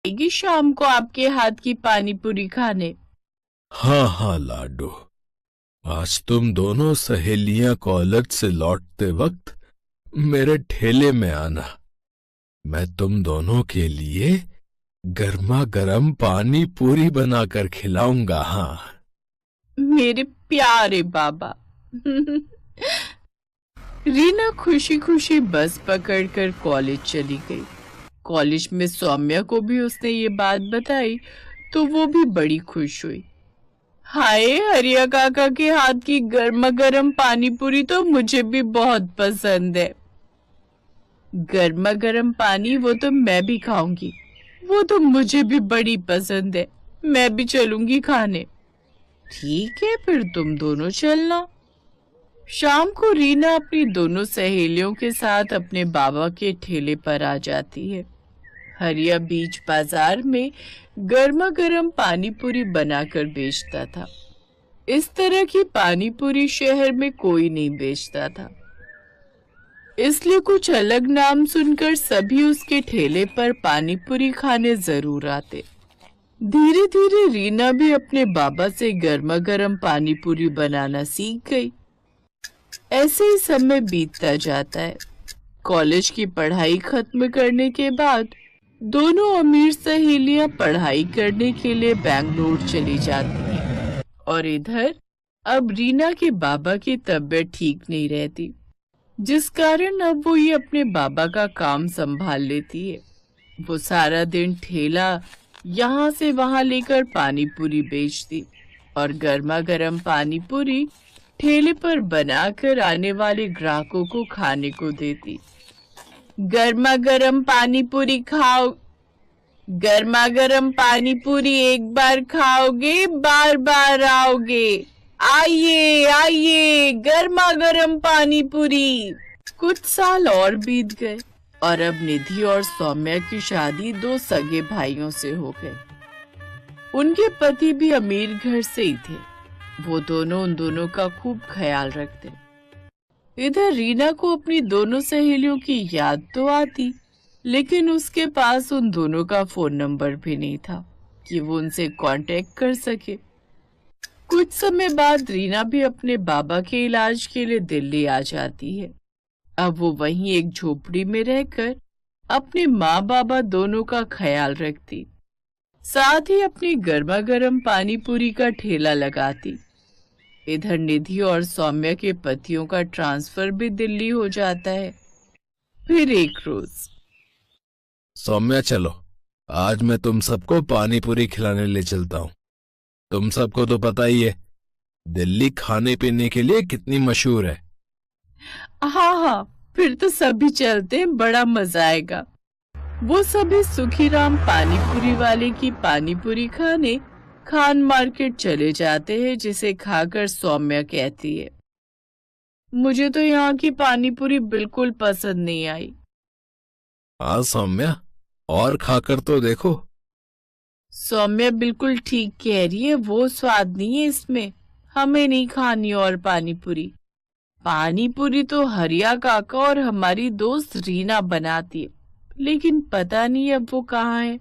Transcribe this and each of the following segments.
आएगी शाम को आपके हाथ की पानी पूरी खाने। हाँ हाँ लाडो, आज तुम दोनों सहेलियां कॉलेज से लौटते वक्त मेरे ठेले में आना। मैं तुम दोनों के लिए गर्मा गर्म पानी पूरी बनाकर खिलाऊंगा। हाँ, मेरे प्यारे बाबा। रीना खुशी खुशी बस पकड़कर कॉलेज चली गई। कॉलेज में सौम्या को भी उसने ये बात बताई तो वो भी बड़ी खुश हुई। हाय, हरिया काका के हाथ की गर्मा गर्म पानी पूरी तो मुझे भी बहुत पसंद है। गर्मा गर्म पानी वो तो मैं भी खाऊंगी, वो तो मुझे भी बड़ी पसंद है। मैं भी चलूंगी खाने। ठीक है, फिर तुम दोनों चलना। शाम को रीना अपनी दोनों सहेलियों के साथ अपने बाबा के ठेले पर आ जाती है। हरिया बीच बाजार में गर्मा गर्म पानी पूरी बनाकर बेचता था। इस तरह की पानी पूरी शहर में कोई नहीं बेचता था, इसलिए कुछ अलग नाम सुनकर सभी उसके ठेले पर पानी पूरी खाने जरूर आते। धीरे धीरे रीना भी अपने बाबा से गर्मा गर्म पानी पूरी बनाना सीख गई। ऐसे ही समय बीतता जाता है। कॉलेज की पढ़ाई खत्म करने के बाद दोनों अमीर सहेलियां पढ़ाई करने के लिए बैंगलोर चली जाती हैं और इधर अब रीना के बाबा की तबीयत ठीक नहीं रहती, जिस कारण अब वो ये अपने बाबा का काम संभाल लेती है। वो सारा दिन ठेला यहाँ से वहां लेकर पानी पूरी बेचती और गर्मा गर्म पानी पूरी ठेले पर बनाकर आने वाले ग्राहकों को खाने को देती। गर्मा गर्म पानी पूरी खाओ, गर्मा गर्म पानी पूरी एक बार खाओगे बार बार आओगे। आइए आइए, गर्मा गर्म पानी पूरी। कुछ साल और बीत गए और अब निधि और सौम्या की शादी दो सगे भाइयों से हो गई। उनके पति भी अमीर घर से ही थे। वो दोनों उन दोनों का खूब ख्याल रखते। इधर रीना को अपनी दोनों सहेलियों की याद तो आती, लेकिन उसके पास उन दोनों का फोन नंबर भी नहीं था कि वो उनसे कांटेक्ट कर सके। कुछ समय बाद रीना भी अपने बाबा के इलाज के लिए दिल्ली आ जाती है। अब वो वहीं एक झोपड़ी में रहकर अपने माँ बाबा दोनों का ख्याल रखती, साथ ही अपनी गर्मा गर्म पानी पूरी का ठेला लगाती। इधर निधि और सौम्या के पतियों का ट्रांसफर भी दिल्ली हो जाता है। फिर एक रोज, सौम्या चलो, आज मैं तुम सबको पानी पूरी खिलाने ले चलता हूँ। तुम सबको तो पता ही है दिल्ली खाने पीने के लिए कितनी मशहूर है। हाँ हाँ, फिर तो सभी चलते हैं, बड़ा मजा आएगा। वो सभी सुखीराम पानी पूरी वाले की पानी पूरी खाने खान मार्केट चले जाते हैं, जिसे खाकर सौम्या कहती है, मुझे तो यहाँ की पानी पूरी बिल्कुल पसंद नहीं आई। हाँ सौम्या, और खाकर तो देखो। सौम्या बिल्कुल ठीक कह रही है, वो स्वाद नहीं है इसमें। हमें नहीं खानी और पानी पूरी। पानी पूरी तो हरिया काका और हमारी दोस्त रीना बनाती है, लेकिन पता नहीं अब वो कहाँ है।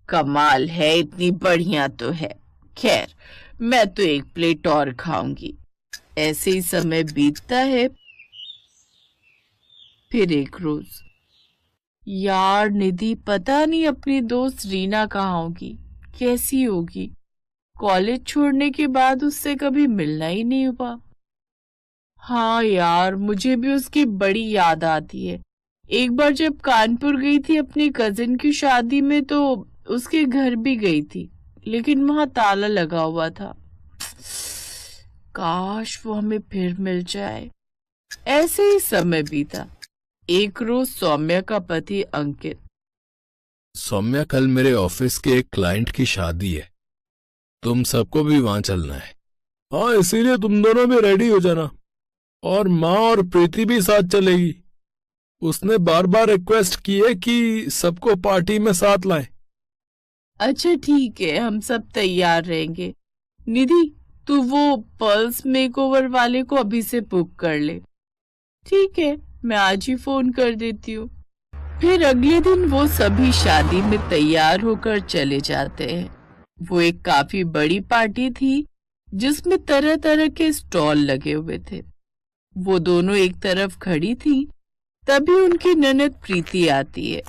कमाल है, इतनी बढ़िया तो है। खैर, मैं तो एक प्लेट और खाऊंगी। ऐसे ही समय बीतता है। फिर एक रोज, यार निधि पता नहीं अपनी दोस्त रीना कहाँ होगी, कैसी होगी। कॉलेज छोड़ने के बाद उससे कभी मिलना ही नहीं हुआ। हाँ यार, मुझे भी उसकी बड़ी याद आती है। एक बार जब कानपुर गई थी अपनी कजिन की शादी में तो उसके घर भी गई थी, लेकिन वहां ताला लगा हुआ था। काश वो हमें फिर मिल जाए। ऐसे ही समय बीता। एक रोज सौम्या का पति अंकित, सौम्या कल मेरे ऑफिस के एक क्लाइंट की शादी है, तुम सबको भी वहां चलना है। हाँ, इसीलिए तुम दोनों भी रेडी हो जाना। और माँ और प्रीति भी साथ चलेगी। उसने बार बार रिक्वेस्ट की है कि सबको पार्टी में साथ लाएं। अच्छा ठीक है, हम सब तैयार रहेंगे। निधि, तू वो पर्ल्स मेकओवर वाले को अभी से बुक कर ले। ठीक है, मैं आज ही फोन कर देती हूँ। फिर अगले दिन वो सभी शादी में तैयार होकर चले जाते हैं। वो एक काफी बड़ी पार्टी थी जिसमें तरह तरह के स्टॉल लगे हुए थे। वो दोनों एक तरफ खड़ी थी, तभी उनकी ननद प्रीति आती है।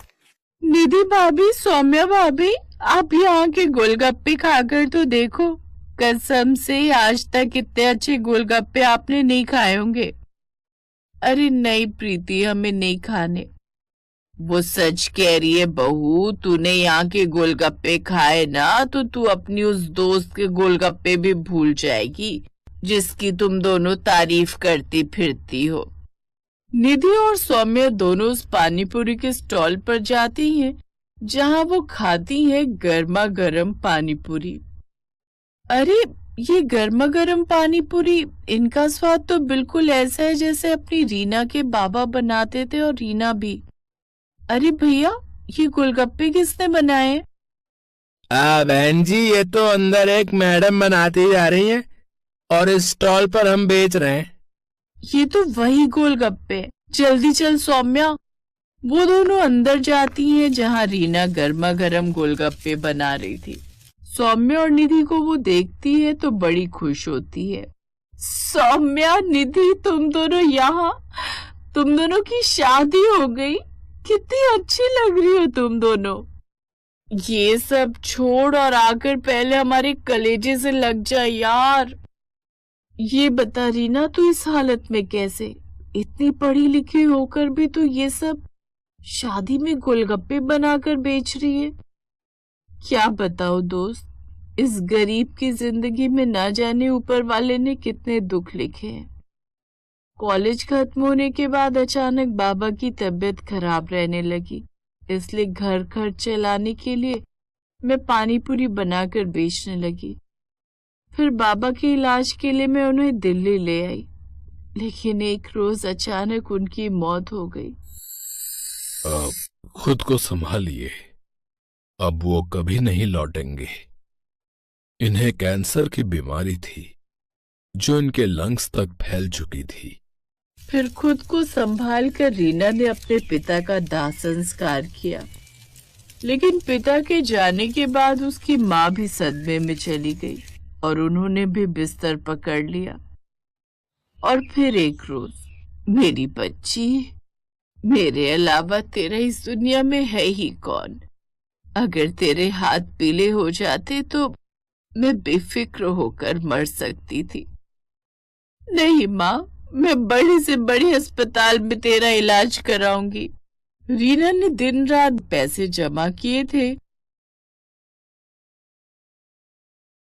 निधि भाभी, सौम्या भाभी, आप यहाँ के गोलगप्पे खाकर तो देखो। कसम से आज तक इतने अच्छे गोलगप्पे आपने नहीं खाए होंगे। अरे नहीं प्रीति, हमें नहीं खाने। वो सच कह रही है बहू, तूने यहाँ के गोलगप्पे खाए ना तो तू अपनी उस दोस्त के गोलगप्पे भी भूल जाएगी जिसकी तुम दोनों तारीफ करती फिरती हो। निधि और सौम्या दोनों उस पानीपुरी के स्टॉल पर जाती हैं जहाँ वो खाती हैं गर्मा गर्म पानीपुरी। अरे ये गर्मा गर्म पानीपुरी, इनका स्वाद तो बिल्कुल ऐसा है जैसे अपनी रीना के बाबा बनाते थे, और रीना भी। अरे भैया, ये गोलगप्पे किसने बनाए? बहन जी, ये तो अंदर एक मैडम बनाती जा रही हैं और इस स्टॉल पर हम बेच रहे हैं। ये तो वही गोलगप्पे। जल्दी चल सौम्या। वो दोनों अंदर जाती हैं जहाँ रीना गर्मा गर्म गोलगप्पे बना रही थी। सौम्या और निधि को वो देखती है तो बड़ी खुश होती है। सौम्या, निधि, तुम दोनों यहाँ, तुम दोनों की शादी हो गई। कितनी अच्छी लग रही हो तुम दोनों। ये सब छोड़ और आकर पहले हमारे कलेजे से लग जा यार। ये बता रीना, तू इस हालत में कैसे? इतनी पढ़ी लिखी होकर भी तू ये सब शादी में गोलगप्पे बनाकर बेच रही है। क्या बताओ दोस्त, इस गरीब की जिंदगी में ना जाने ऊपर वाले ने कितने दुख लिखे हैं। कॉलेज खत्म होने के बाद अचानक बाबा की तबीयत खराब रहने लगी, इसलिए घर खर्च चलाने के लिए मैं पानीपुरी बनाकर बेचने लगी। फिर बाबा के इलाज के लिए मैं उन्हें दिल्ली ले आई, लेकिन एक रोज अचानक उनकी मौत हो गई। खुद को संभालिए, अब वो कभी नहीं लौटेंगे। इन्हें कैंसर की बीमारी थी जो इनके लंग्स तक फैल चुकी थी। फिर खुद को संभाल कर रीना ने अपने पिता का दाह संस्कार किया, लेकिन पिता के जाने के बाद उसकी माँ भी सदमे में चली गई और उन्होंने भी बिस्तर पकड़ लिया। और फिर एक रोज, मेरी बच्ची, मेरे अलावा तेरा इस दुनिया में है ही कौन? अगर तेरे हाथ पीले हो जाते तो मैं बेफिक्र होकर मर सकती थी। नहीं माँ, मैं बड़े से बड़े अस्पताल में तेरा इलाज कराऊंगी। रीना ने दिन रात पैसे जमा किए थे